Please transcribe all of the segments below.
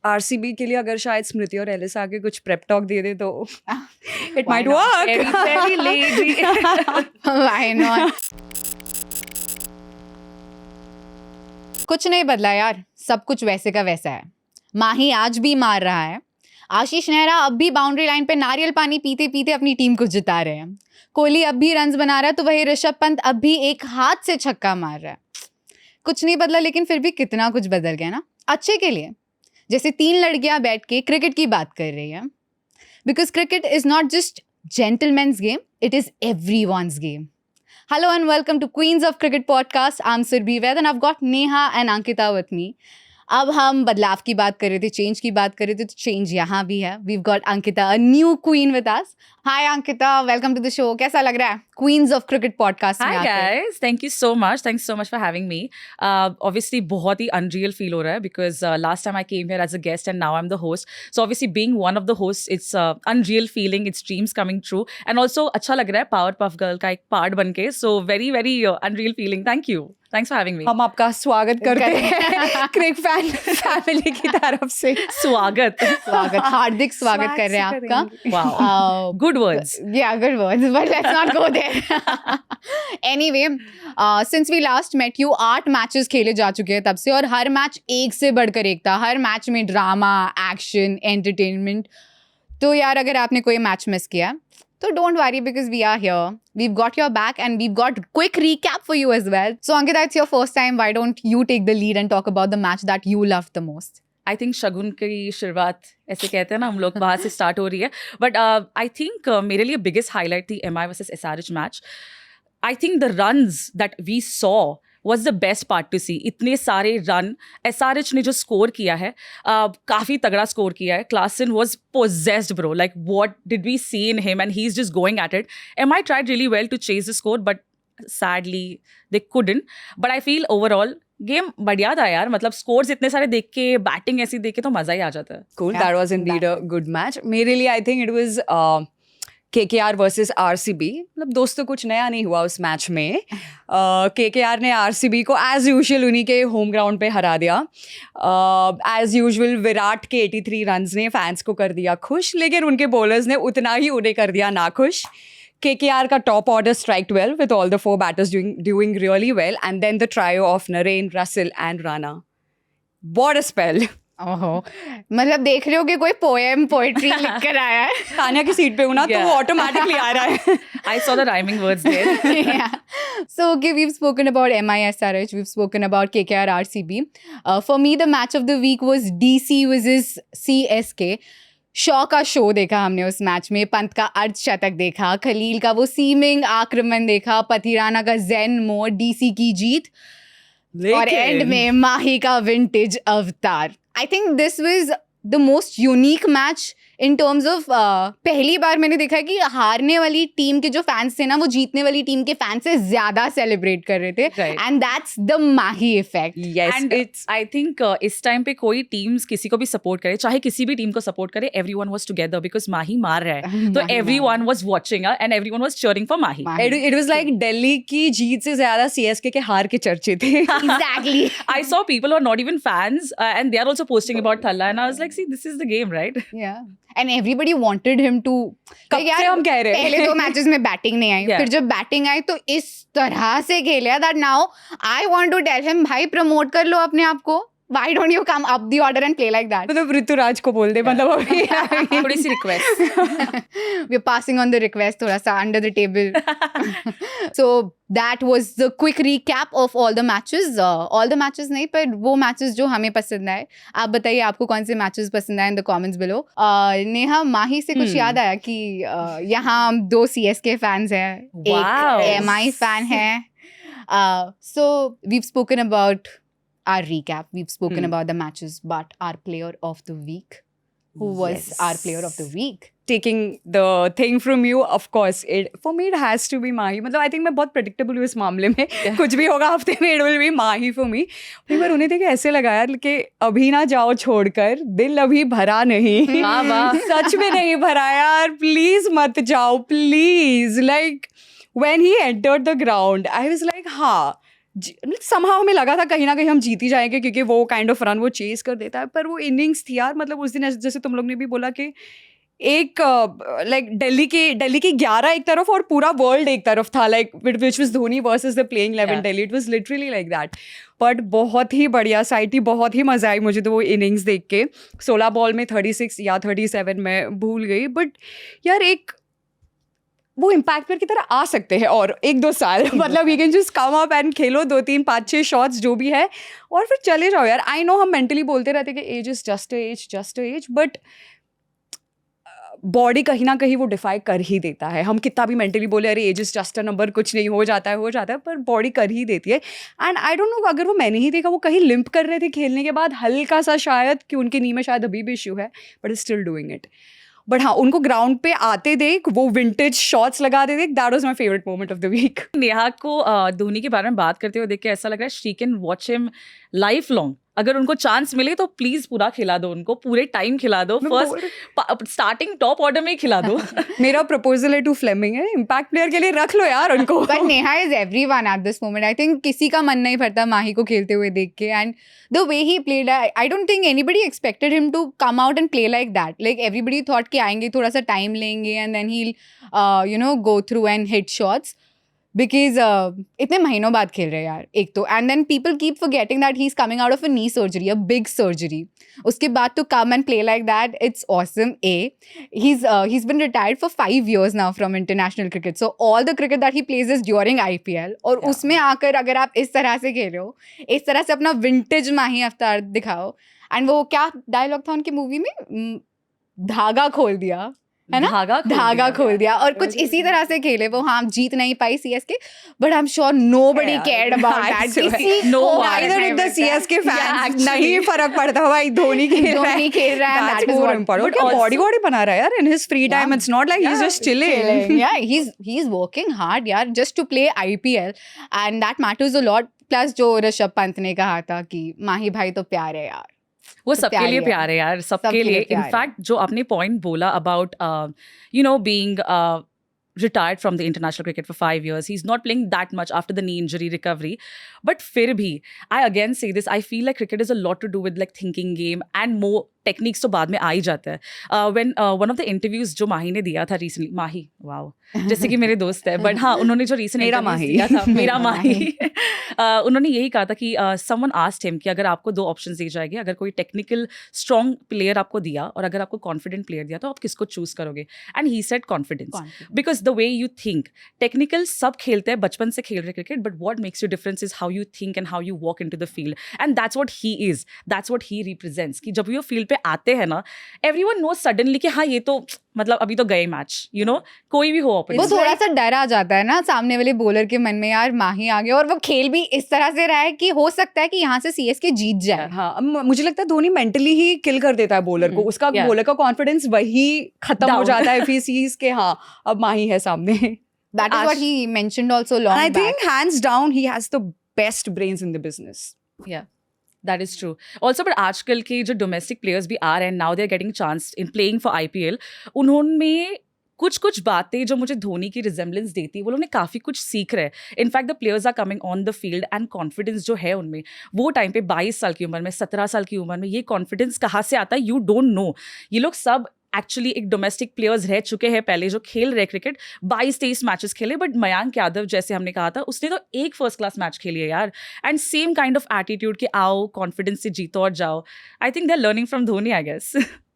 RCB के लिए अगर शायद स्मृति और एलिस आके कुछ प्रेप टॉक दे दे तो it might work. Very lazy. Why not? कुछ नहीं बदला यार, सब कुछ वैसे का वैसा है. माही आज भी मार रहा है. आशीष नेहरा अब भी बाउंड्री लाइन पे नारियल पानी पीते पीते अपनी टीम को जिता रहे हैं. कोहली अब भी रन्स बना रहा है, तो वही ऋषभ पंत अब भी एक हाथ से छक्का मार रहा है. कुछ नहीं बदला, लेकिन फिर भी कितना कुछ बदल गया ना, अच्छे के लिए. जैसे 3 लड़कियां बैठ के क्रिकेट की बात कर रही हैं. Because cricket is not just gentleman's game, it is everyone's game. Hello and welcome to Queens of Cricket podcast. I'm Surbhi Vaid and I've got Neha and Ankita with me. अब हम बदलाव की बात कर रहे थे, चेंज की बात कर रहे थे, तो चेंज यहाँ भी है. We've got Ankita, a new queen with us. Hi Ankita, welcome to the show. कैसा लग रहा है Queens of Cricket podcast में Hi guys, thank you so much. Thanks so much for having me. Obviously बहुत ही unreal feel हो रहा है because last time I came here as a guest and now I'm the host. So obviously being one of the hosts, it's unreal feeling, it's dreams coming true. And also अच्छा लग रहा है Powerpuff Girl का एक part बन के. So very very unreal feeling. Thank you. Thanks for having me. हम आपका स्वागत करते हैं क्रिक फैन फैमिली की तरफ से. स्वागत हार्दिक स्वागत कर रहे हैं आपका. Wow. Good words. Yeah, good words, but let's not go there. Anyway, since we last met you, 8 matches खेले जा चुके हैं तब से, और हर मैच एक से बढ़कर एक था. हर मैच में ड्रामा, एक्शन, एंटरटेनमेंट. तो यार अगर आपने कोई मैच मिस किया तो don't worry because we are here. We've got your back and we've got quick recap for you as well. So Ankita, it's your first time. Why don't you take the lead and talk about the match that you loved the most? I think शगुन की शुरुआत ऐसे कहते हैं ना हम लोग, वहाँ से स्टार्ट हो रही है. बट आई थिंक मेरे लिए बिगेस्ट हाईलाइट थी MI versus SRH match. I think the runs that we saw was the best part to see. इतने सारे रन SRH ने जो स्कोर किया है, काफ़ी तगड़ा स्कोर किया है. Klaasen was possessed bro. Like what did we see in him, and he's just going at it. MI tried really well to chase the score, but sadly they couldn't. But I feel overall game बढ़िया था यार. मतलब scores इतने सारे देख के, batting ऐसी देख के तो मजा ही आ जाता है. Cool, that was indeed a good match. मेरे लिए I think it was KKR versus RCB. मतलब दोस्तों कुछ नया नहीं हुआ उस मैच में. KKR ने RCB को एज यूजुअल उन्हीं के होम ग्राउंड पे हरा दिया. एज यूजुअल विराट के 83 रन्स ने फैंस को कर दिया खुश, लेकिन उनके बॉलर्स ने उतना ही उन्हें कर दिया नाखुश. KKR का top order स्ट्राइक्ड well with all the 4 batters doing really well, and then the trio of Narine, Russell and Rana. What a spell. ओहो, मतलब देख रहे हो कि कोई पोएट्री लिख कर आया है. तानिया की सीट पे हूँ ना, तो वो ऑटोमेटिकली आ रहा है. I saw the rhyming words there. Yeah. So okay, we've spoken about MI SRH, we've spoken about KKR RCB. For me, the match of the week was DC versus CSK. Shaw का show देखा हमने उस match में. पंत का अर्धशतक देखा, खलील का वो सीमिंग आक्रमण देखा, पथिराना का जेन मोड, डीसी की जीत, और एंड में माही का विंटेज अवतार. I think this was the most unique match in terms of पहली बार मैंने देखा कि हारने वाली टीम के जो फैंस थे ना, वो जीतने वाली टीम के फैंस से ज्यादा सेलिब्रेट कर रहे थे. And that's the Mahi effect. And it's I think इस टाइम पे कोई टीम्स किसी को भी सपोर्ट करे, चाहे किसी भी टीम को सपोर्ट करे, एवरीवन वाज टुगेदर बिकॉज माही मार रहा है. तो everyone was watching and everyone was cheering for Mahi. It was like Delhi की जीत से ज्यादा CSK के हार के चर्चे थे. Exactly. I saw people who are not even fans and they are also posting about Thalla, and I was like, see, this is the game, right? Yeah. And everybody wanted him to. कब से हम कह रहे हैं. पहले 2 matches में batting नहीं आई, फिर जब बैटिंग आई तो इस तरह से खेला that now I want to tell him, भाई प्रमोट कर लो अपने आप को. Why don't you come up the order and play like that? मतलब ऋतुराज को बोल दे. मतलब अभी थोड़ी सी request. We're passing on the request थोड़ा सा under the table. So that was the quick recap of all the matches. All the matches नहीं, पर वो matches जो हमें पसंद आए. आप बताइए आपको कौन से matches पसंद आए in the comments below. Neha, माही से कुछ याद आया कि यहाँ 2 CSK fans हैं, एक MI fan है. So we've spoken about our recap. We've spoken about the matches, but our player of the week. Who was our player of the week? Taking the thing from you, of course, for me it has to be Mahi. मतलब I think मैं बहुत predictable हूँ इस मामले में. कुछ भी होगा हफ्ते में, it will be Mahi for me. एक बार उन्हें देखे ऐसे लगा यार कि अभी ना जाओ छोड़कर, दिल अभी भरा नहीं. सच में नहीं भरा यार, प्लीज मत जाओ, please. Like when he entered the ground, I was like, हाँ, somehow हमें लगा था कहीं ना कहीं हम जीत ही जाएंगे क्योंकि वो काइंड ऑफ रन वो चेज कर देता है, पर वो इनिंग्स थी यार, मतलब उस दिन जैसे तुम लोग ने भी बोला कि एक लाइक दिल्ली की 11 एक तरफ और पूरा वर्ल्ड एक तरफ था, like which was Dhoni versus the playing 11 Delhi, it was literally like that. But बहुत ही बढ़िया साइड थी, बहुत ही मजा आई मुझे तो वो इनिंग्स देख के. 16 बॉल में 36 या 37 में भूल गई, बट यार एक वो इम्पैक्ट प्लेयर की तरह आ सकते हैं और 1-2 साल मतलब you can just come up and Khelo 2-3-5-6 shots जो भी है और फिर चले जाओ यार. आई नो हम मेंटली बोलते रहते कि age is just a age, but body कहीं ना कहीं वो डिफाई कर ही देता है. हम कितना भी मेंटली बोले अरे age is just a number, कुछ नहीं, हो जाता है, पर बॉडी कर ही देती है. एंड आई डोंट नो, अगर वो मैंने ही देखा वो कहीं लिम्प कर रहे थे खेलने के बाद हल्का सा, शायद कि उनके नी में शायद अभी भी इश्यू है, but still doing it. But हाँ, उनको ग्राउंड पे आते देख, वो विंटेज शॉट्स लगाते देख, that was my favourite moment of the week. Neha को धोनी के बारे में बात करते हुए देख के ऐसा लग रहा है she can watch him life long. अगर उनको चांस मिले तो प्लीज पूरा खिला दो उनको, पूरे टाइम खिला दो, फर्स्ट स्टार्टिंग टॉप ऑर्डर में ही खिला दो. मेरा प्रपोजल है टू फ्लेमिंग है, इम्पैक्ट प्लेयर के लिए रख लो यार उनको. But Neha is everyone at this moment. I think किसी का मन नहीं भरता माही को खेलते हुए देख के, and the way he played, I don't think anybody expected him to come out and play like that. Like everybody thought कि आएंगे, थोड़ा सा टाइम लेंगे and then he'll go through and hit shots. Because इतने महीनों बाद खेल रहे हैं यार एक तो, and then people keep forgetting that he's coming out of a knee surgery, a big surgery. उसके बाद to come and play like that, it's awesome. He's been retired for 5 years now from international cricket. So all the cricket that he plays is during IPL. और उसमें आकर अगर आप इस तरह से खेल रहे हो, इस तरह से अपना विंटेज माही अफ्तार दिखाओ, एंड वो क्या डायलॉग था उनकी मूवी में, धागा खोल दिया है ना, धागा खोल दिया. और कुछ इसी तरह से खेले वो. हाँ, जीत नहीं पाई CSK, but I am sure nobody cared about that. Neither did the CSK fans. नहीं फर्क पड़ता भाई, धोनी खेल रहा है. That's more important. बॉडी बना रहा है यार in his free time. It's not like he's just chilling. Yeah, he's working hard यार just to play IPL, and that matters a lot. Plus जो ऋषभ पंत ने कहा था कि माही भाई तो प्यार है यार, वो सबके लिए प्यार है यार, सबके लिए. इनफैक्ट जो आपने पॉइंट बोला about being retired from the international cricket for 5 years. He's not playing that much after the knee injury recovery. But फिर भी, I again say this, I feel like cricket is a lot to do with like thinking game and more techniques तो बाद में आ ही जाता है. When one of the interviews जो माही ने दिया था recently, माही, wow, जैसे कि मेरे दोस्त है, but हाँ, उन्होंने जो recent interviews दिया था, मेरा माही, उन्होंने यही कहा था कि someone asked him कि अगर आपको 2 options दी जाएगी, अगर कोई technical strong player आपको दिया और अगर आपको confident player दिया, तो आप किसको choose करोगे? And he said confidence. Because the way you think, technical सब खेलते हैं, बचपन से खेल रहे cricket, but what makes you difference is how you think and how you walk into the field. And that's what he is. That's what he represents. कि जब वो फील्ड पे आते हैं ना, everyone knows suddenly कि हाँ, ये तो मतलब अभी तो गए मैच, कोई भी हो opponent. वो थोड़ा सा डर आ जाता है ना सामने वाले बॉलर के मन में, यार माही आ गया, और वो खेल भी इस तरह से रहा है कि हो सकता है कि यहाँ से CSK जीत जाए. हाँ, मुझे लगता है धोनी मेंटली ही किल कर देता है बॉलर को. उसका बॉलर का कॉन्फिडेंस वही खत्म हो जाता है if he sees के हाँ अब माही है सामने. That is what he mentioned also long back. I think hands down he has the best brains in the business. Yeah. That is true. Also, but आजकल के जो domestic players भी आ रहे हैं, now they're getting chance in playing for IPL. उन्होंने कुछ बातें जो मुझे धोनी की रिजेम्बलेंस देती है, वो लोग ने काफ़ी कुछ सीख रहे हैं. In fact the players are coming on the field and confidence जो है उनमें, वो टाइम पे 22 साल की उम्र में, 17 साल की उम्र में, ये कॉन्फिडेंस कहाँ से आता है, यू डोंट नो. ये लोग सब एक्चुअली एक डोमेस्टिक प्लेयर्स रह चुके हैं पहले, जो खेल रहे क्रिकेट, 22-23 मैचेस खेले. बट मयांक यादव जैसे हमने कहा था, उसने तो एक फर्स्ट क्लास मैच खेली है यार. And same kind of attitude कि आओ कॉन्फिडेंस से जीतो और जाओ. I think they are learning from Dhoni, I guess.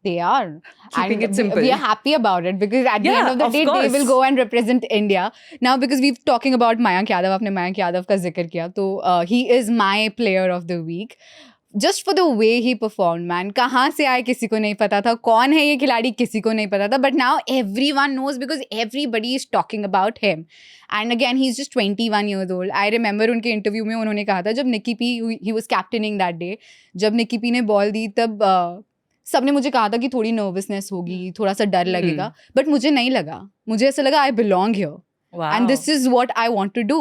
They are. Keeping and it simple. We are happy about it because at the end of the day, course. they will go and represent India. Now, because we're talking about Mayank Yadav, आपने Mayank Yadav का जिक्र किया, तो he is my player of the week. Just for the way he performed, man. कहाँ से आए किसी को नहीं पता था, कौन है ये खिलाड़ी किसी को नहीं पता था, but now everyone knows because everybody is talking about him. And again, he's just 21 years old. I remember उनके इंटरव्यू में उन्होंने कहा था, जब निकी P, he was captaining that day, जब निकी पी ने बॉल दी, तब सबने मुझे कहा था कि थोड़ी नर्वसनेस होगी, थोड़ा सा डर लगेगा, बट मुझे नहीं लगा. मुझे ऐसा लगा I belong here and this is what I want to do.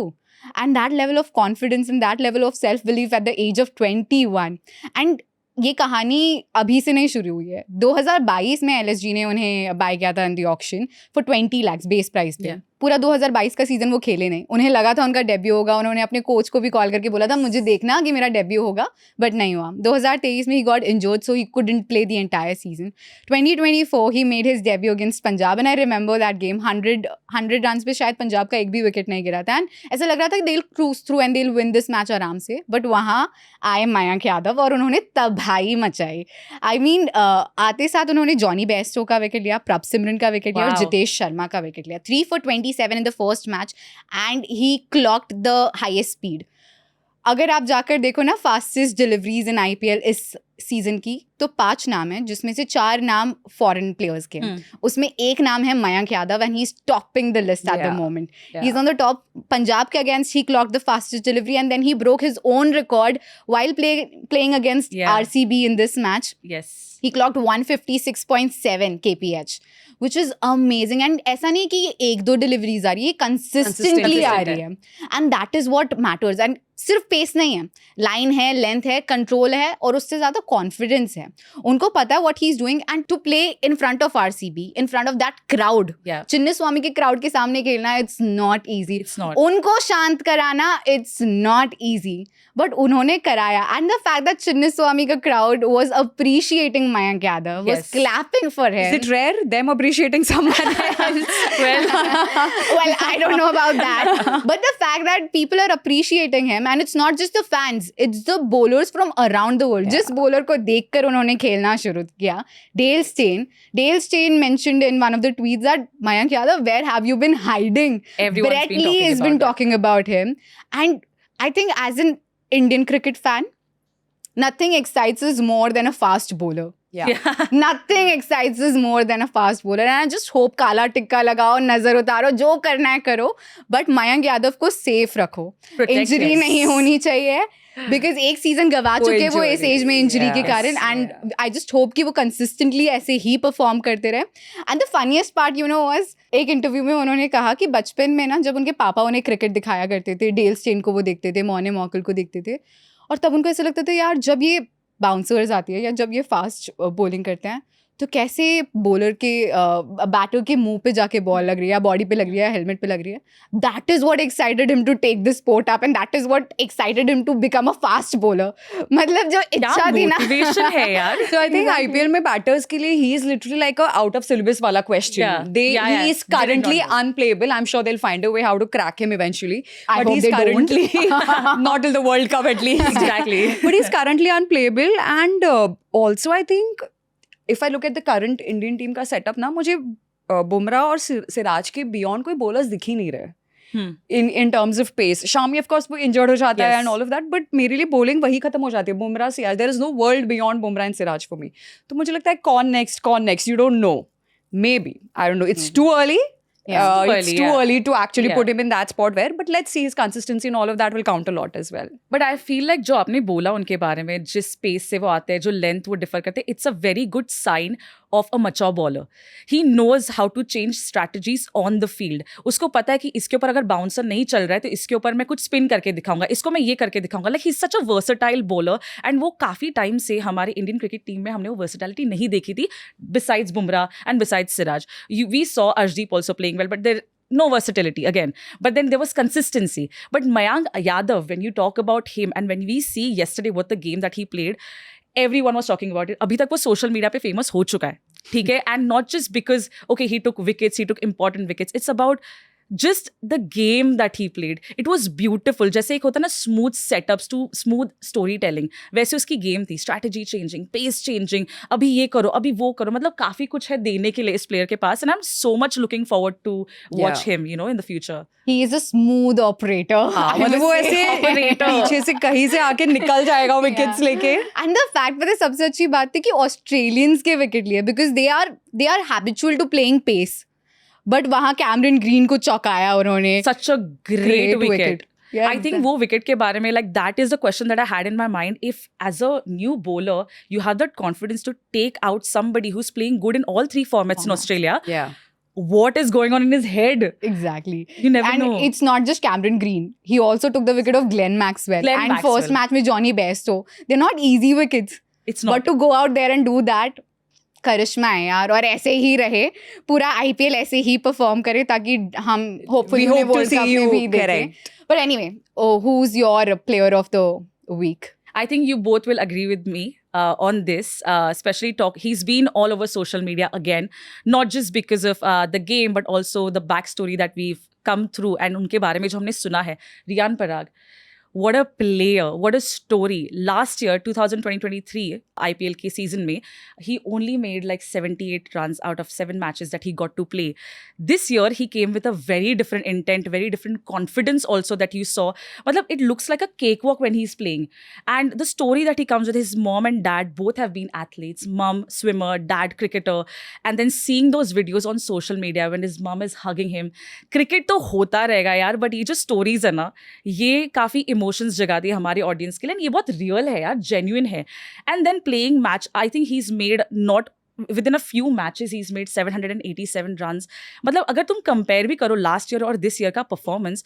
And that level of confidence and that level of self belief at the age of 21. And ये कहानी अभी से नहीं शुरू हुई है. 2022 में LSG ने उन्हें बाय किया था in the auction for 20 lakhs base price पे. पूरा 2022 का सीजन वो खेले नहीं, उन्हें लगा था उनका डेब्यू होगा, उन्होंने अपने कोच को भी कॉल करके बोला था मुझे देखना कि मेरा डेब्यू होगा, बट नहीं हुआ। 2023 में he got injured so he couldn't play the entire season. 2024 he made his debut against Punjab and I remember that game. 100 run पे शायद पंजाब का एक भी विकेट नहीं गिरा था एंड ऐसा लग रहा था कि they will cruise through and they will win this match आराम से, बट वहाँ आए मयंक यादव और उन्होंने तबाही मचाई। आई मीन आते साथ उन्होंने जॉनी बेस्टो का विकेट लिया, प्रभ सिमरन का विकेट लिया और Wow. जितेश शर्मा का विकेट लिया। 3 for 27 in the first match and he clocked the highest speed. अगर आप जाकर देखो ना फास्टेस्ट डिलीवरीज इन IPL इस सीजन की, तो 5 नाम है जिसमें से 4 नाम फॉरेन प्लेयर्स के हैं। उसमें एक नाम है Mayank Yadav and he is topping the list at the Yeah. Moment. Yeah. He is on the top. Punjab के against he clocked the fastest delivery and then he broke his own record while playing against Yeah. RCB in this match. Yes. He clocked 156.7 kph, which is amazing. And ऐसा नहीं कि ये 1-2 deliveries आ रही है, consistently आ रही है, and that is what matters. And सिर्फ pace नहीं है, लाइन है, लेंथ है, कंट्रोल है और उससे ज़्यादा कॉन्फिडेंस है। उनको पता है what he is doing and to play in front of RCB, in front of that crowd. Yeah. चिन्नी स्वामी के क्राउड के सामने खेलना it's not easy. It's not. उनको शांत कराना इट्स नॉट ईजी, बट उन्होंने कराया। एंड द फैक्ट दैट चिन्नी स्वामी का crowd was appreciating Mayank Yadav, was Yes. Clapping for Is him. it rare them appreciating someone else? Well, I don't know about that, but the fact that people are appreciating him, and it's not just the fans, it's the bowlers from around the world. Yeah. जिस bowler को देखकर उन्होंने खेलना शुरू किया, Dale Steyn mentioned in one of the tweets that Mayank Yadav, where have you been hiding? Everyone's Brett been Lee talking has about been that. talking about him, and I think as an Indian cricket fan, nothing excites us more than a fast bowler. Yeah. Nothing excites us more than a fast bowler. And I just hope काला टिक्का लगाओ, नजर उतारो, जो करना है करो, but Mayank Yadav को safe रखो। Protect injury him. नहीं होनी चाहिए, बिकॉज एक सीजन गवा वो चुके वो इस injury, एज में इंजरी के yes, कारण। एंड आई जस्ट होप कि वो कंसिस्टेंटली ऐसे ही परफॉर्म करते रहे। And the funniest part you know was, एक इंटरव्यू में उन्होंने कहा कि बचपन में ना जब उनके पापा उन्हें क्रिकेट दिखाया करते थे, डेल स्टेन को वो देखते थे, मॉर्ने मॉकल को देखते थे, और तब उनको ऐसा लगता था यार जब ये बाउंसर्स आती है या जब ये फास्ट बॉलिंग करते हैं तो कैसे बॉलर के बैटर के मुंह पे जाके बॉल लग रही है या बॉडी पे लग रही है, हेलमेट पे लग रही है। That is what excited him to take this sport up and that is what excited him to become a fast bowler. मतलब जो इच्छा थी ना, मोटिवेशन है यार। So I think Exactly. IPL में batters के लिए he is literally like a out of syllabus वाला question. Yeah. He is They did currently not know. unplayable. I'm sure they'll find a way how to crack him eventually. I but hope he's they don't. currently not till the World Cup at least. Exactly. But he's currently unplayable and also I think if I look at the current Indian team का setup ना, मुझे बुमराह और सिराज के beyond कोई bowlers दिख ही नहीं रहे. in terms of pace. Shami of course वो injured हो जाता है Yes. and all of that, but मेरे लिए bowling वही खत्म हो जाती है, Bumrah Siraj. There is no world beyond Bumrah and Siraj for me. तो मुझे लगता है कौन next, you don't know. Maybe, I don't know. It's too early. Yeah, It's too early to actually put him in that spot where, but let's see his consistency and all of that will count a lot as well. But I feel like जो आपने बोला उनके बारे में, जिस space से वो आते हैं, जो लेंथ वो डिफर करते हैं, it's a very good sign of a mature bowler. He knows how to change strategies on the field. उसको पता है कि इसके ऊपर अगर बाउंसर नहीं चल रहा है तो इसके ऊपर मैं कुछ स्पिन करके दिखाऊंगा, इसको मैं ये करके दिखाऊंगा. Like he is such a versatile bowler and वो काफी टाइम से हमारे इंडियन क्रिकेट टीम में हमने वो वर्सेटालिटी नहीं देखी थी, besides Bumrah and besides Siraj. We saw Arshdeep also playing well, but there no versatility again, but then there was consistency. But Mayank Yadav, when you talk about him and when we see yesterday what the game that he played, everyone was talking about it. अभी तक वो social media पे famous हो चुका है, ठीक है? And not just because okay he took wickets, he took important wickets. It's about just the game that he played. It was beautiful. जैसे एक होता है ना smooth setups to smooth storytelling, वैसे उसकी game थी. Strategy changing, pace changing, अभी ये करो, अभी वो करो, मतलब काफी कुछ है देने के लिए इस player के पास. And I'm so much looking forward to watch him, you know, in the future. he is a smooth operator. हाँ, मतलब वो ऐसे पीछे से कहीं से आके निकल जाएगा विकेट्स लेके. एंड द फैक्ट पता है सबसे अच्छी बात थी कि ऑस्ट्रेलियंस के विकेट लिए, because they are habitual to playing pace, but वहाँ कैमरन ग्रीन को चौंकाया उन्होंने. Such a great wicket. Yeah, I think वो wicket के बारे में, like that is the question that I had in my mind. If as a new bowler you have that confidence to take out somebody who's playing good in all 3 formats in Australia, Yeah. what is going on in his head? Exactly. You never and know. it's not just Cameron Green. He also took the wicket of Glenn Maxwell. Glenn and Maxwell. first match with Johnny Bairstow. They're not easy wickets. It's not. But to go out there and do that, करिश्मा है यार, और ऐसे ही रहे पूरा IPL, ऐसे ही perform करे ताकि हम hopefully We hope to world see cup में you, भी देखें. correct. But anyway, who is your player of the week? I think you both will agree with me on this, especially he's been all over social media again, not just because of the game, but also the backstory that we've come through and उनके बारे में जो हमने सुना है. Riyan Parag, what a player, what a story. Last year, 2023 IPL के season में, he only made like 78 runs out of 7 matches that he got to play. This year, he came with a very different intent, very different confidence also that you saw. Matlab, it looks like a cakewalk when he's playing. And the story that he comes with, his mom and dad both have been athletes. Mom, swimmer, dad, cricketer. And then seeing those videos on social media when his mom is hugging him. Cricket तो होता रहेगा यार, but ये जो stories है ना, ये काफ़ी इमोशंस जगाती है हमारे ऑडियंस के लिए, and ये बहुत रियल है यार, जेन्युइन है. And than playing match, I think he is made not within a few matches he's made 787 runs. मतलब अगर तुम compare भी करो last year और this year का performance,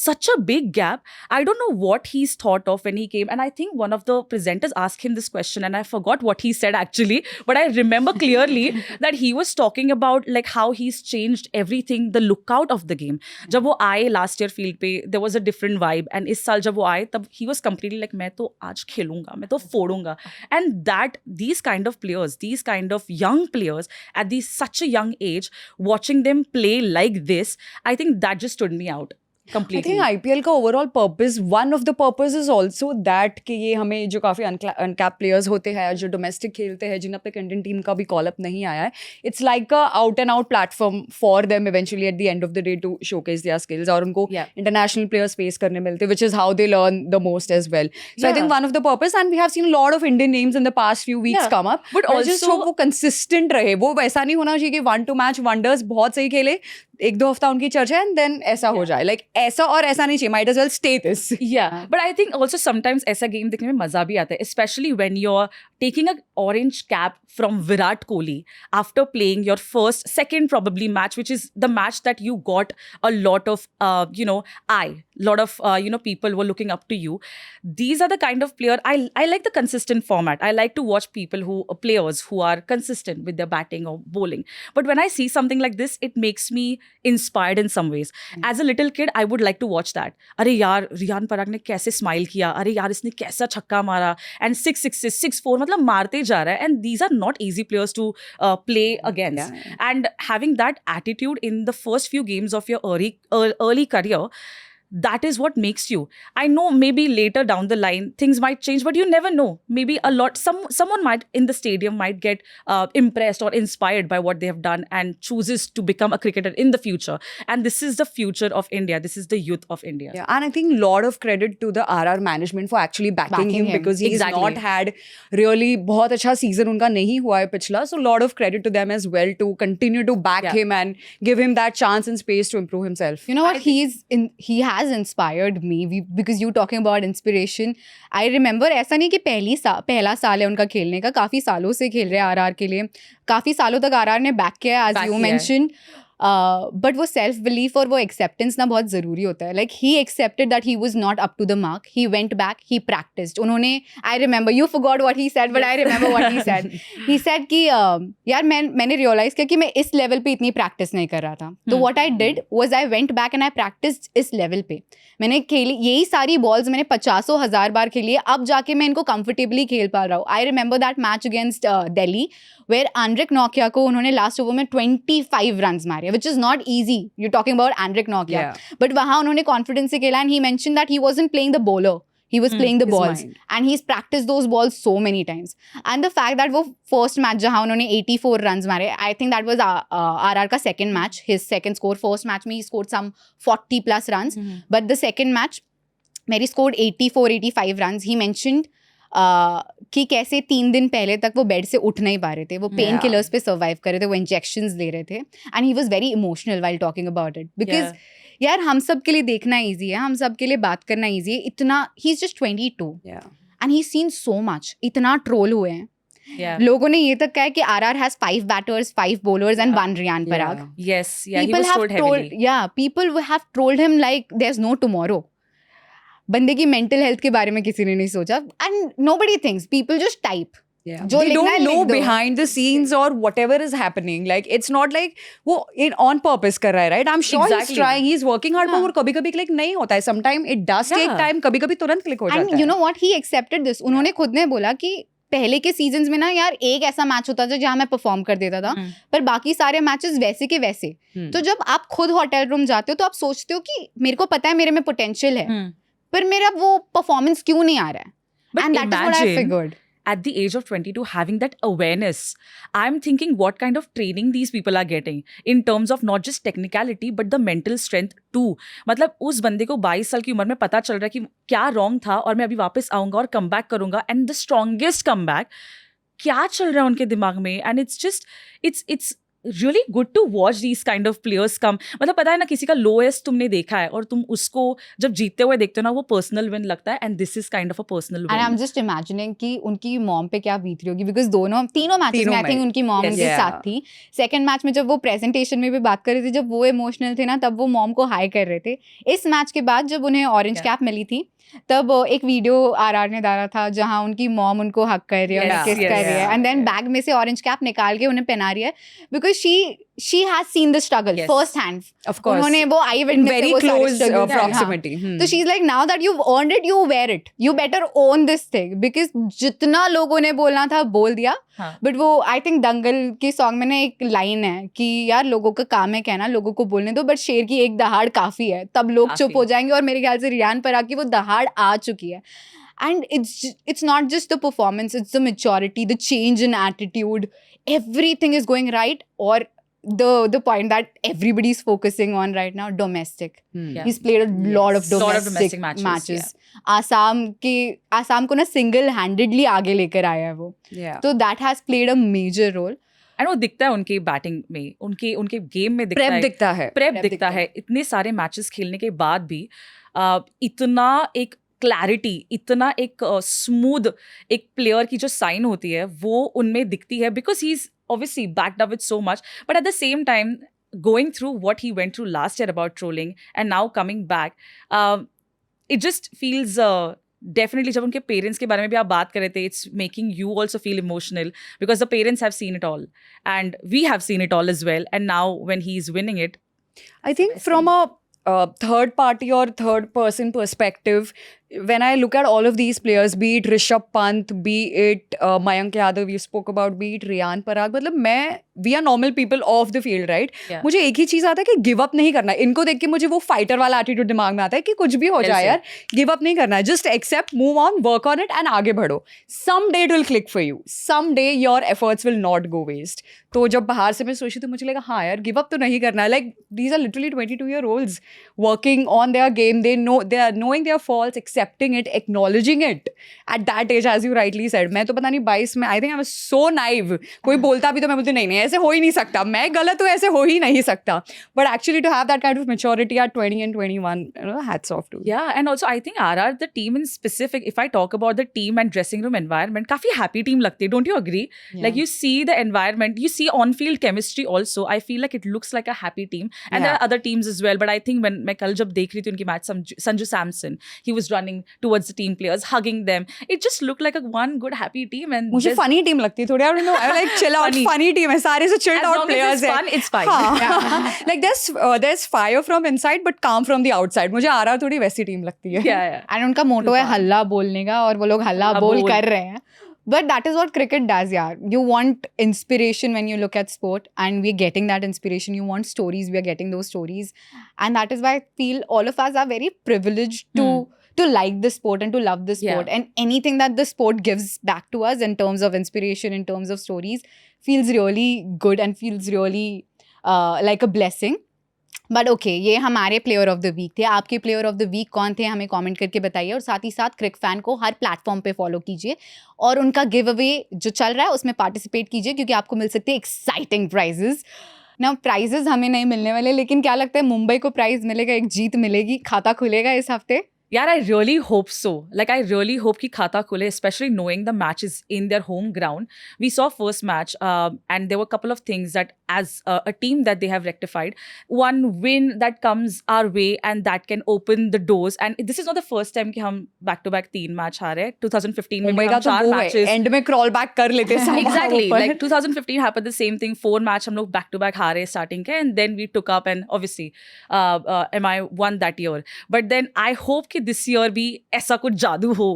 such a big gap. I don't know what he's thought of when he came, and I think one of the presenters asked him this question and I forgot what he said actually, but I remember clearly that he was talking about like how he's changed everything, the lookout of the game. जब वो आए last year field पे, there was a different vibe, and इस साल जब वो आए तब he was completely like मैं तो आज खेलूंगा, मैं तो फोड़ूंगा. And that these kind of players, these kind of young players at such a young age, watching them play like this, I think that just stood me out completely. I think IPL का overall purpose, one of the purpose is also that कि ये हमें जो काफ़ी uncapped players होते हैं जो domestic खेलते हैं जिन अपने Indian team का भी call up नहीं आया है, it's like a out and out platform for them eventually at the end of the day to showcase their skills और उनको international players face करने मिलते, which is how they learn the most as well. So I think one of the purpose, and we have seen a lot of Indian names in the past few weeks come up, but also just hope वो consistent रहे. वो वैसा नहीं होना चाहिए कि 1-2 match wonders बहुत सही खेले, 1-2 हफ्ता उनकी चर्चा है and then ऐसा हो जाए. Like ऐसा और ऐसा नहीं चाहिए. Might as well stay this. Yeah, but I think also sometimes ऐसा game देखने में मजा भी आता है, especially when you're taking an orange cap from Virat Kohli after playing your second probably match, which is the match that you got a lot of, lot of, people were looking up to you. These are the kind of player, I like the consistent format. I like to watch players who are consistent with their batting or bowling. But when I see something like this, it makes me inspired in some ways. As a little kid, I would like to watch that. अरे यार, रियान पराग ने कैसे smile किया, अरे यार इसने कैसा छक्का मारा, and 6 6 6 4 मतलब मारते जा रहा है, and these are not easy players to play against. And having that attitude in the first few games of your early career, that is what makes you. I know maybe later down the line things might change, but you never know. Maybe someone might in the stadium might get impressed or inspired by what they have done and chooses to become a cricketer in the future. And this is the future of India. This is the youth of India. Yeah, and I think lot of credit to the RR management for actually backing him because he's not had really बहुत अच्छा season उनका नहीं हुआ है पिछला. So lot of credit to them as well to continue to back him and give him that chance and space to improve himself. You know what? He has inspired me because you talking about inspiration. I remember ऐसा नहीं कि पहला साल है उनका खेलने का, काफ़ी सालों से खेल रहे हैं आरआर के लिए, काफ़ी सालों तक आरआर ने बैक किया है, as you mentioned. बट वो सेल्फ बिलीफ और वो एक्सेप्टेंस ना बहुत ज़रूरी होता है. Like he accepted that he was not up to the mark, he went back, he practised. उन्होंने, I remember, you forgot what he said but I remember what he said. He said कि यार मैंने realise किया कि मैं इस level पे इतनी प्रैक्टिस नहीं कर रहा था. तो what I did was I went back and I practised इस लेवल पे. मैंने खेली यही सारी बॉल्स मैंने 50,000 बार खेली है, अब जाके मैं इनको कंफर्टेबली खेल पा रहा हूँ. I remember that match against Delhi where Anrich नोकिया को उन्होंने लास्ट ओवर में 25 रन मारे, which is not easy. You're talking about Andrik Nokia. But वहाँ उन्होंने confidence से खेला and he mentioned that he wasn't playing the bowler. He was playing the balls. And he's practiced those balls so many times. And the fact that वो first match जहाँ उन्होंने 84 runs मारे, I think that was RR का second match, his second score. First match में he scored some 40 plus runs. But the second match, Mary scored 84-85 runs. He mentioned कि कैसे 3 दिन पहले तक वो बेड से उठ नहीं पा रहे थे, वो पेन किलर्स पे सर्वाइव कर रहे थे, वो इंजेक्शंस ले रहे थे. And he was very emotional while talking about it because यार हम सब के लिए देखना ईजी है, हम सब के लिए बात करना ईजी है. इतना ही is just 22 and he seen so much. इतना ट्रोल हुए हैं. लोगों ने ये तक कहा है कि RR has 5 batters, 5 bowlers and 1 Riyan Parag. Yes, he was trolled heavily. People have trolled him like there's no tomorrow. बंदे की मेंटल हेल्थ के बारे में किसी ने नहीं सोचा. And nobody thinks, people just type Yeah. जो They लिखना don't है, know लिख दो। behind the scenes or whatever is happening. Like it's not like वो on purpose कर रहा है, right? I'm sure Exactly. he's trying, he's working hard, हाँ. पर कभी-कभी click नहीं होता है. Sometimes it does take Yeah. time, कभी-कभी तुरंत click हो जाता एंड है. You know what, he accepted this. उन्होंने खुद ने बोला कि पहले के सीजन्स में ना यार एक ऐसा मैच होता था जहां मैं परफॉर्म कर देता था, पर बाकी सारे मैचेस वैसे के वैसे. तो जब आप खुद होटल रूम जाते हो तो आप सोचते हो कि मेरे को पता है मेरे में पोटेंशियल है, पर मेरा वो परफॉर्मेंस क्यों नहीं आ रहा है. But and that is what I imagine- figured. At the age of 22, having that awareness, I'm thinking what kind of training these people are getting in terms of not just technicality but the mental strength too. मतलब उस बंदे को 22 साल की उम्र में पता चल रहा है कि क्या रॉन्ग था और मैं अभी वापस आऊंगा और कम बैक करूंगा, and the strongest come back. क्या चल रहा है उनके दिमाग में? And it's really good to watch these kind of players come. मतलब पता है ना, किसी का lowest तुमने देखा है और तुम उसको जब जीतते हुए देखते हो ना, वो पर्सनल विन लगता है, and this is kind of a personal and I am win. Just imagining कि उनकी मॉम पे क्या बीत रही होगी, बिकॉज तीनों मैचेस में आई थिंक में. उनकी मॉम Yes. उनके Yeah. साथ थी. सेकंड मैच में जब वो प्रेजेंटेशन में भी बात कर रहे थे, जब वो इमोशनल थे ना, तब वो मॉम को हाई कर रहे थे. इस मैच के बाद जब उन्हें ऑरेंज Yeah. कैप मिली थी, तब एक वीडियो आरआर ने डाला था जहां उनकी मॉम उनको हक कर रही है, Yes, उन्हें किस yes, कर रही है, yeah, and then yeah. Bag में से ऑरेंज कैप निकाल के उन्हें पहना रही है, because she has seen the struggle Yes. First hand. Of course. उन्होंने वो आई in witness very close proximity. तो she's like, now that you've earned it, you wear it. You better own this thing. Because जितना लोगों ने बोलना था बोल दिया. हाँ. बट वो आई थिंक दंगल के सॉन्ग में ना एक लाइन है कि यार लोगों का काम है कहना, लोगों को बोलने दो, बट शेर की एक दहाड़ काफी है, तब लोग चुप काफी. हो जाएंगे. और मेरे ख्याल से रियान पराग की वो दहाड़ आ चुकी है. And it's not just the performance, it's the maturity, the change in attitude. Everything is going right. Or the point that everybody's focusing on right now, domestic. Yeah. He's played a lot of Lot of domestic domestic matches. Assam को ना single handedly आगे लेकर आया है वो. Yeah. तो that has played a major role. And वो दिखता है उनकी बैटिंग में, उनके गेम में दिखता Prep है. दिखता है. प्रेप Prep दिखता दिखता है. इतने सारे मैचेस खेलने के बाद भी इतना एक क्लैरिटी, इतना एक स्मूथ एक प्लेयर की जो साइन होती है वो उनमें दिखती है, because he is obviously backed up with so much. But at the same time going through what he went through last year about trolling and now coming back, it just feels definitely, जब उनके parents के बारे में भी आप बात कर रहे थे, it's making you also feel emotional because the parents have seen it all and we have seen it all as well, and now when he's winning it, I think from a third party or third person perspective, when I look at all of these players, be it Rishabh Pant, be it Mayank Yadav, you spoke about, be it Riyan Parag, मतलब we are normal people off the field, right? Yeah. मुझे एक ही चीज़ आता है कि give up नहीं करना है. इनको देख के मुझे वो फाइटर वाला एटीट्यूड दिमाग में आता है कि कुछ भी हो जाए यार, गिव अप नहीं करना है. Just accept, move on, work on it and आगे बढ़ो. Some day it will click for you, some day your efforts will not go waste. तो जब बाहर से मैं सोची तो मुझे लगा हाँ यार, गिव अप तो नहीं करना है. Like these are literally 22-year-olds working on their game. They are knowing their faults, accepting it, acknowledging it at that age, as you rightly said. मैं तो पता नहीं 22 में, I think I was so naive. कोई बोलता भी तो मैं बोलती नहीं ऐसे हो ही नहीं सकता, मैं गलत हूँ, ऐसे हो ही नहीं सकता. But actually to have that kind of maturity at 20 and 21, hats off to. yeah. And also I think RR, the team in specific, if I talk about the team and dressing room environment, काफी happy team लगती है, don't you agree? Yeah. Like you see the environment, you see on-field chemistry also. I feel like it looks like a happy team. And there Yeah. are other teams as well. But I think when मैं कल जब देख रही थी उनकी match, Sanju Samson, he was running towards the team players, hugging them. It just looked like a one good happy team. And मुझे there's- funny team लगती है थोड़ी. I don't know, I like chill out, Funny. funny team है, सारे से chilled as out long as players it's है. fun, it's fine. हाँ. Like there's fire from inside but calm from the outside. मुझे आरा थोड़ी वैसी टीम लगती है. Yeah, yeah. एंड उनका मोटो है fun. हल्ला बोलने का, और वो लोग हल्ला हल्ला बोल बोल. कर रहे हैं. But that is what cricket does, yaar. You want inspiration when you look at sport, and we're getting that inspiration. You want stories, we're getting those stories. And that is why I feel all of us are very privileged to like the sport and to love the sport. Yeah. And anything that the sport gives back to us in terms of inspiration, in terms of stories, feels really good and feels really like a blessing. But okay, ये हमारे player of the week थे. आपके player of the week कौन थे हमें comment करके बताइए, और साथ ही साथ क्रिक फैन को हर प्लेटफॉर्म पे फॉलो कीजिए और उनका गिव अवे जो चल रहा है उसमें पार्टिसिपेट कीजिए, क्योंकि आपको मिल सकते हैं एक्साइटिंग प्राइजेस. ना प्राइजेस हमें नहीं मिलने वाले, लेकिन क्या लगता है मुंबई को प्राइज मिलेगा, एक जीत मिलेगी, खाता खुलेगा इस हफ्ते. Yeah, I really hope so. Like, I really hope ki khata khule, especially knowing the match is in their home ground. We saw first match, and there were a couple of things that, as a team, that they have rectified. One win that comes our way, and that can open the doors. And this is not the first time कि हम back-to-back 3 match हारे. 2015 में भी omega हम तो 4 वो है matches. And में क्रॉल बैक कर लेते हैं somehow Exactly. ऊपर. Like 2015 happened the same thing. 4 match हम लोग back to back हारे starting के, and then we took up, and obviously MI won that year. But then I hope कि this year भी ऐसा कुछ जादू हो.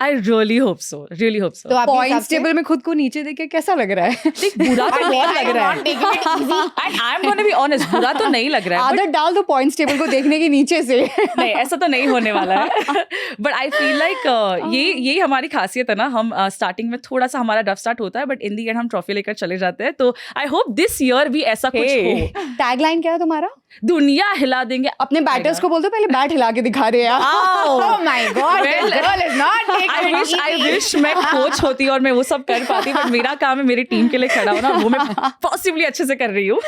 I really hope so. Really hope so. तो आपके हिसाब पॉइंट्स से टेबल में खुद को नीचे देख के कैसा लग रहा है? देख, बुरा तो बहुत लग रहा I'm not taking it easy. है. And I'm going to be honest, बुरा तो नहीं लग रहा है. आदत डाल दो पॉइंट्स टेबल को देखने के नीचे से. नहीं, ऐसा तो नहीं होने वाला है. बट आई फील लाइक यही हमारी खासियत है ना. हम स्टार्टिंग में थोड़ा सा हमारा रफ स्टार्ट होता है, बट इन दी एंड हम ट्रॉफी लेकर चले जाते हैं. तो आई होप दिस ईयर भी ऐसा कुछ हो. टैगलाइन क्या है तुम्हारा? दुनिया हिला देंगे. अपने बैटर्स को बोल दो पहले बैट हिला के दिखा रहे यार. Oh my God, this Well, girl is not taking I it easy. wish मैं कोच होती और मैं वो सब कर पाती, बट मेरा काम है मेरी टीम के लिए खड़ा होना, वो मैं पॉसिबली अच्छे से कर रही हूँ.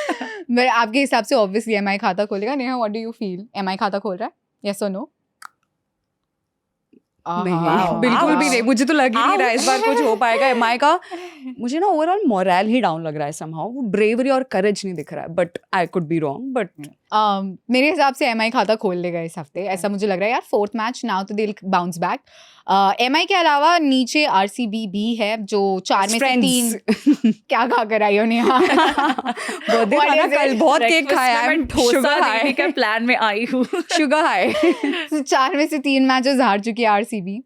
मैं आपके हिसाब से ऑब्वियसली एमआई खाता खोलेगा. Neha, what do you feel? MI खाता खोल रहा है? यस और नो? नहीं, wow. बिल्कुल भी Ouch. नहीं. मुझे तो लग ही नहीं रहा है इस बार कुछ हो पाएगा एमआई का. मुझे ना ओवरऑल मोरल ही डाउन लग रहा है समहाउ. वो ब्रेवरी और करेज नहीं दिख रहा है, but I could be wrong. But मेरे हिसाब से एमआई खाता खोल लेगा इस हफ्ते, ऐसा मुझे लग रहा है यार. 4th मैच नाउ तो they will bounce back. MI के अलावा नीचे आरसीबी भी है जो 4 में से 3 क्या खा कर आई हो नेहा? बर्थडे What खाना is it? कल बहुत केक Breakfast खाया. में आई मैं एम डोसा शुगर लेने हाई. के प्लान में आई हूँ. Sugar high. 4 में से 3 मैचेस हार चुकी है आरसीबी.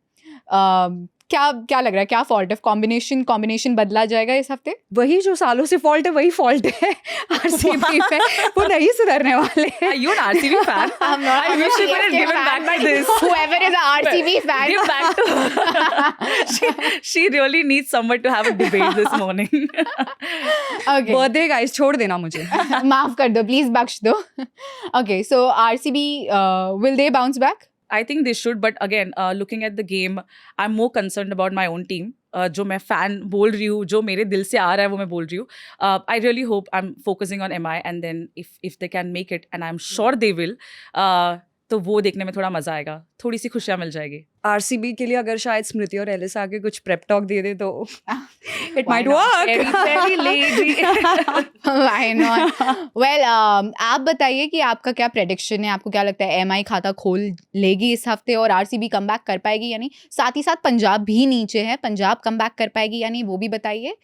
क्या लग रहा है, क्या फॉल्ट है? कॉम्बिनेशन बदला जाएगा इस हफ्ते? वही जो सालों से फॉल्ट है वही फॉल्ट है आरसीबी में. वो नहीं सुधरने वाले. Are you an RCB fan? I'm not. I wish you could have CSK given fan, back but to this. Whoever is an RCB fan. Give back to her. She really needs someone to have a debate this morning. Okay. Birthday guys छोड़ देना मुझे. माफ कर दो, please बख्श दो. Okay, so RCB, will they bounce back? I think they should, but again, looking at the game, I'm more concerned about my own team. जो मैं fan बोल रही हूँ, जो मेरे दिल से आ रहा है वो मैं बोल रही हूँ. I really hope I'm focusing on MI, and then if they can make it, and I'm sure they will, तो वो देखने में थोड़ा मजा आएगा, थोड़ी सी खुशियाँ मिल जाएगी. आरसीबी के लिए अगर शायद स्मृति और एलिस आके कुछ प्रेप टॉक दे दे तो it Why might not? Work. Very lazy. Why not? Well, आप बताइए कि आपका क्या प्रेडिक्शन है? आपको क्या लगता है एमआई खाता खोल लेगी इस हफ्ते और आरसीबी कमबैक कर पाएगी या नहीं? साथ ही साथ पंजाब भी नीचे है, पंजाब कमबैक कर पाएगी या नहीं, वो भी बताइए.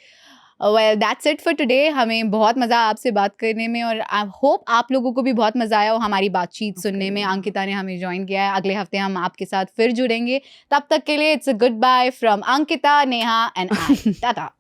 Well, that's it for today. हमें बहुत मज़ा आपसे बात करने में, और आई होप आप लोगों को भी बहुत मज़ा आया हो हमारी बातचीत सुनने में. अंकिता ने हमें ज्वाइन किया है. अगले हफ्ते हम आपके साथ फिर जुड़ेंगे. तब तक के लिए it's a goodbye from Ankita, Neha and I. Tata.